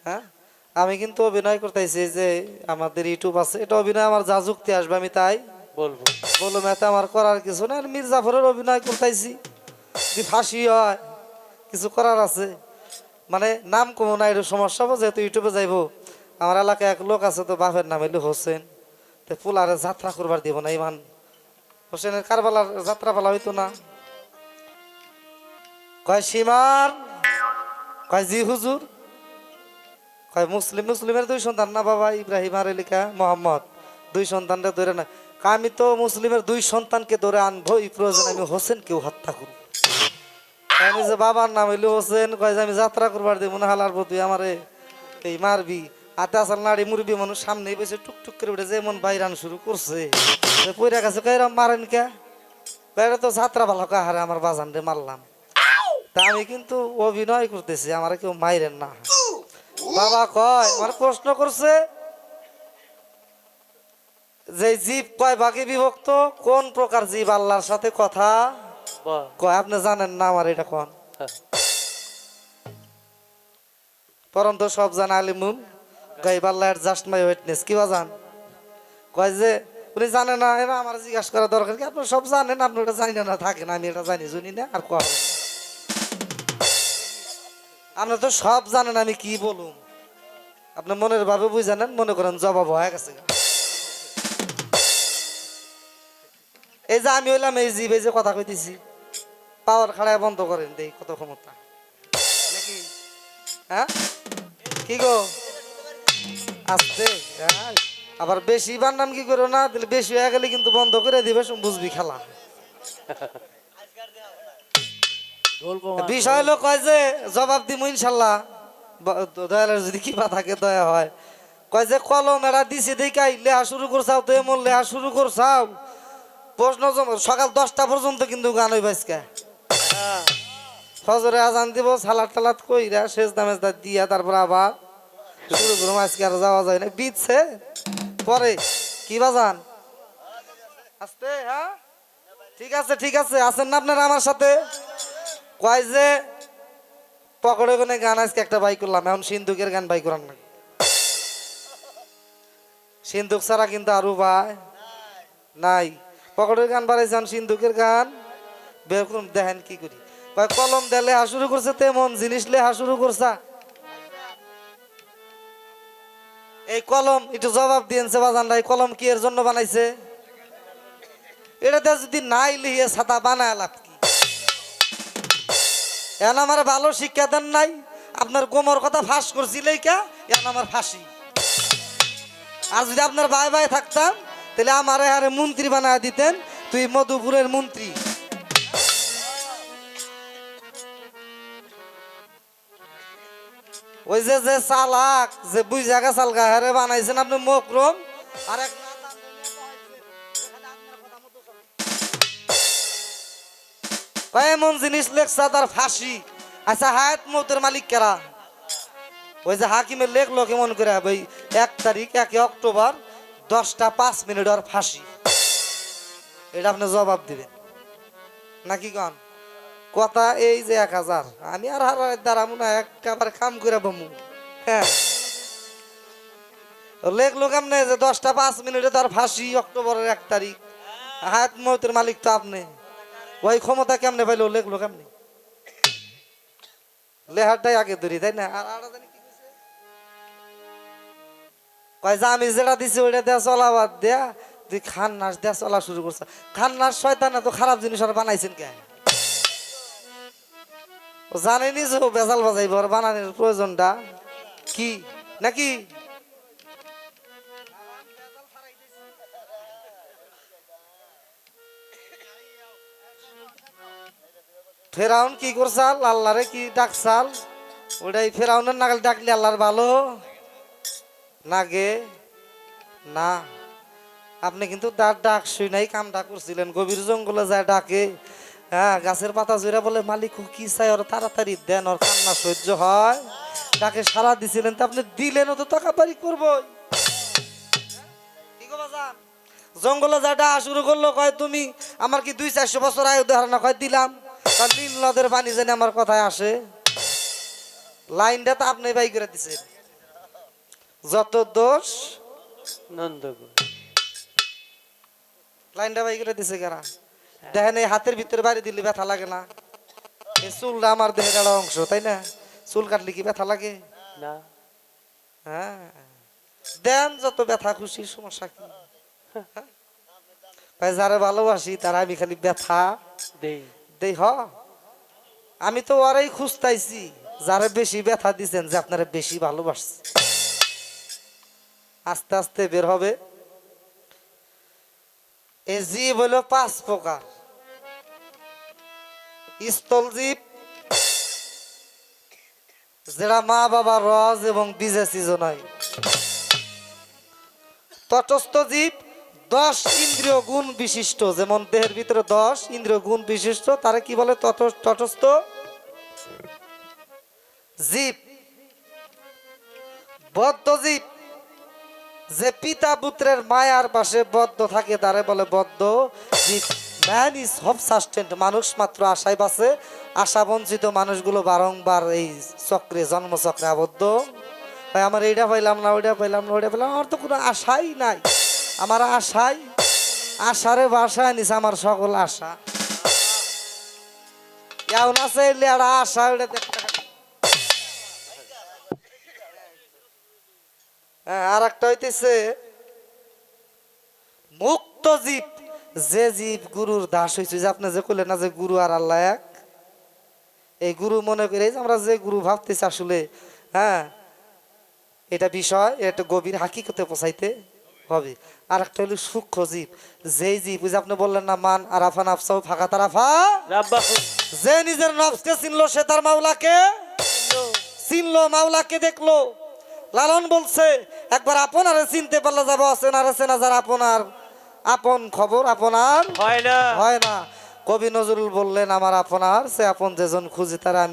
হ্যাঁ, আমি কিন্তু অভিনয় করতেছি যে আমাদের ইউটিউব আছে, এটা অভিনয় আমার যা যুক্তি আসবে আমি তাই বলবো। বললাম, এতে আমার করার কিছু না। আর মির্জাফরের অভিনয় করতেছি, যদি ফাঁসি হয় কিছু করার আছে, মানে নাম কমো না, একটু সমস্যা হবে, যেহেতু ইউটিউবে যাইবো। আমার এলাকায় এক লোক আছে, তো বাপের নাম হইলো হোসেন, তো পোলারে যাত্রা করবার দিব না, ইমান হোসেনের কারবালার যাত্রা পালা হইতো না। কয় সীমার, কয় জি হুজুর, কয় মুসলিম, মুসলিমের দুই সন্তান না বাবা, ইব্রাহিম আর এলিকা মোহাম্মদ, দুই সন্তানকে ধরে না। কয় আমি তো মুসলিমের দুই সন্তানকে ধরে আনবো, এই প্রয়োজন আমি হোসেনকেও হত্যা করবো। আমি যে বাবার নাম হইলো হোসেন, কয় যে আমি যাত্রা করবার দিব না, হালার প্রতি আমারে এই মারবি। হাতে আসাল নাড়ি মুরবি মানুষ সামনে বসে টুকটুক করে উঠে যেমন বাইরান শুরু করছে, পইরা গেছে, কয়রা মারেন কে, কয়রা তো যাত্রা ভালো কাহারে আমার বাজান রে মারলাম। তা আমি কিন্তু অভিনয় করতেছি, আমার কেউ মাইরেন না। বাবা কয়, আমার প্রশ্ন করছে যে জীব কয় ভাগে বিভক্ত, কোন প্রকার জীব আল্লাহর সাথে কথা বল। কয়, আপনি জানেন না, আমার এটা কোন হ্যাঁ। পরন্ত সব জানা আলিমুল গাইব আল্লাহ জাস্ট মাই উইটনেস, কি বাজান কয় যে উনি জানে না, এরা আমার জিজ্ঞাসা করা দরকার কি, আপনি সব জানেন, আপনি এটা জানি না থাকেন, আমি এটা জানি শুনি না আর কয় আপনি তো সব জানেন, আমি কি বলুন, আপনি মনের ভাবে বুঝানেন, মনে করেন জবাব হয়ে গেছে। এই যে আমি হইলাম এই জীব, এই যে কথা কইতেছি, পাওয়ার খাড়ায় বন্ধ করেন, দেই কত ক্ষমতা নাকি, হ্যাঁ কি গো আসতে, হ্যাঁ। আবার বেশি বান্নান কি করো না, দিলে বেশি হয়ে গেলে কিন্তু বন্ধ করে দিবে, বুঝবি খেলা। বিষয় হলো কয় যে জবাব দিব ইনশাল্লাহ, দয়ালের যদি কিবা থাকে দয়া হয়। কয় যে কলম এরা দিছে দেখাই লেহা শুরু করছাও, তো এমন লেহা শুরু করছাও, প্রশ্ন সকাল 10টা পর্যন্ত কিন্তু গান হইবা আজকে। ফজরে আজান দিব, সালাদ টালাদ কইরা শেষ দামেজ দিয়া তারপর আবার শুরু করুম। আজকে আর যাওয়া যায় না, বিদছে পরে কি বাজান আস্তে, হ্যাঁ ঠিক আছে ঠিক আছে, আছেন না আপনারা আমার সাথে। কয় যে পকড়ে কোনে গান আজকে একটা বাই করলাম, এখন সিন্ধুকের গান বাই করার না, সিন্ধুক ছাড়া কিন্তু আরো ভাই নাই। পকড়ের গান বাড়াইছেন, সিন্ধুকের গান বের করুন, দেখেন কি করি। কয় কলম দিয়ে লেহা শুরু করছে, তেমন জিনিস লেহা শুরু করছা। এই কলম একটু জবাব দিয়েছে বাজানরা, এই কলম কি এর জন্য বানাইছে? এটাতে যদি নাই লিখে ছাতা বানায় লাভ কি? এখন আমার ভালো শিক্ষা দেন নাই, আপনার গোমর কথা ফাঁস করছিলেই কে, এখন আমার ফাঁসি। আর যদি আপনার ভাই ভাই থাকতাম, তাহলে আমার হারে মন্ত্রী বানায় দিতেন, তুই মধুপুরের মন্ত্রী। ওই যে যে চালাক, যে বুঝ জায়গা চালগা হারে বানাইছেন আপনি মকরম, আর এক এমন জিনিস লেখছা তার ফাঁসি। আচ্ছা হায়াত মৌতের মালিক কেরা? ওই যে হাকিমের লেখলো কেমন করে, ওই 1 তারিখ 1 অক্টোবর 10টা 5 মিনিট আর ফাঁসি। এটা আপনি জবাব দিবেন নাকি কন? কথা এই যে 1000, আমি আর হারার দ্বারা মনে হয় একবার কাম করে বমু। হ্যাঁ লেখলো কেমনে যে 10টা 5 মিনিটে তার ফাঁসি, অক্টোবরের 1 তারিখ। হায়াত মৌতের মালিক তো আপনি, ওই ক্ষমতা কেমনে পাইলো, লেখলো কেমনে? লেহারটাই আগে ধরি, তাই না? আর কয় যে আমি যেটা দিছি ওইটা দেয়া চলা বাদ দেয়া তুই খান নাচ দেয়া চলা শুরু করছে। খান নাচ শয়তান এত খারাপ জিনিস আর বানাইছেন কে? ও জানেনি যে ও বেজাল বাজাইব, আর বানানোর প্রয়োজনটা কি নাকি? ফেরাউন কি করছাল, আল্লাহরে কি ডাকছাল, ওটাই ফেরাউনের নাগাল ডাকলে আল্লাহর ভালো নাগে না। আপনি কিন্তু তার ডাক শুই নাই, কামটা করছিলেন, গভীর জঙ্গলে যায় ডাকে, হ্যাঁ গাছের পাতা জুড়ে বলে মালিক কি চাই, ওর তাড়াতাড়ি দেন, ওর কান্না সহ্য হয়, ডাকে সারা দিছিলেন, তা আপনি দিলেন, ও তো টাকা বাড়ি করবো। জঙ্গলে যা ডাক শুরু করলো, কয় তুমি আমার কি 200-400 বছর আয়ু ধারণা, কয় দিলাম, নীল নদের পানি জানি আমার কথায় আসে। লাইনটা তো আপনি বাই করে দিছেন, যত দোষ নন্দগো লাইনটা বাই করে দিছে কারা দেখেন এই হাতের ভিতরে বাড়ি দিলে ব্যথা লাগে না এই চুলটা আমার দেহের একটা অংশ তাই না চুল কাটলে কি ব্যথা লাগে না হ্যাঁ দেন যত ব্যথা খুশি সমস্যা কি ভাই যারা ভালোবাসি তারা আমি খালি ব্যথা দেই দেই হ আমি তো ওরাই খুঁজতাইছি যারা বেশি ব্যথা দিছেন যে আপনারা বেশি ভালোবাসছে আস্তে আস্তে বের হবে এই জীব হলো 5 প্রকার স্থল জীব যেটা মা বাবা রজ এবং বীজে সিজন হয় তটস্থ জীব 10 ইন্দ্রিয় গুণ বিশিষ্ট যেমন দেহের ভিতরে 10 ইন্দ্রিয় গুণ বিশিষ্ট তারা কি বলে তটস্থ জীব বদ্ধ জীব যে পিতা পুত্রের মায়ার পাশে বদ্ধ থাকে তারে বলে বদ্ধ জীব ম্যান ইজ হোপ সাস্টেন্ট মানুষ মাত্র আশায় বাঁচে আশা বঞ্চিত মানুষগুলো বারংবার এই চক্রে জন্মচক্রে আবদ্ধ ভাই আমার এইটা পাইলাম না ওইটা পাইলাম না ওইটা পাইলাম আমার তো কোনো আশাই নাই আমার আশাই আশারে বাসায় নিছে আমার সকল আশা এমন আছে একটা আশা ওইটা হ্যাঁ আর একটা হইতেছে মুক্ত জীব যে জীব গুরুর দাস হয়েছে যে আপনি যে কইলেন না যে গুরু আর আল্লাহ এক এই গুরু মনে করে যে আমরা যে গুরু ভাবতেছি আসলে হ্যাঁ এটা বিষয় এটা গভীর হাকিকতে পৌঁছাইতে হবে আর একটা হলো সূক্ষ্ম জীব যেই জীব ওই যে আপনি বললেন না মান আরাফা নাফসাও ফাঁকা তারাফা রাব্বাহু যে নিজের নফসকে চিনলো সে তার মাওলাকে চিনলো মাওলাকে দেখলো লালন বলছে একবার আপনারে চিনতে পারলে যাবো অচেনারে চেনা যার আপনার আপন খবর আপনার হয় না হয় না কবি নজরুল বললেন আমার আপনার সে আপন যেজন খুঁজি তারা আমি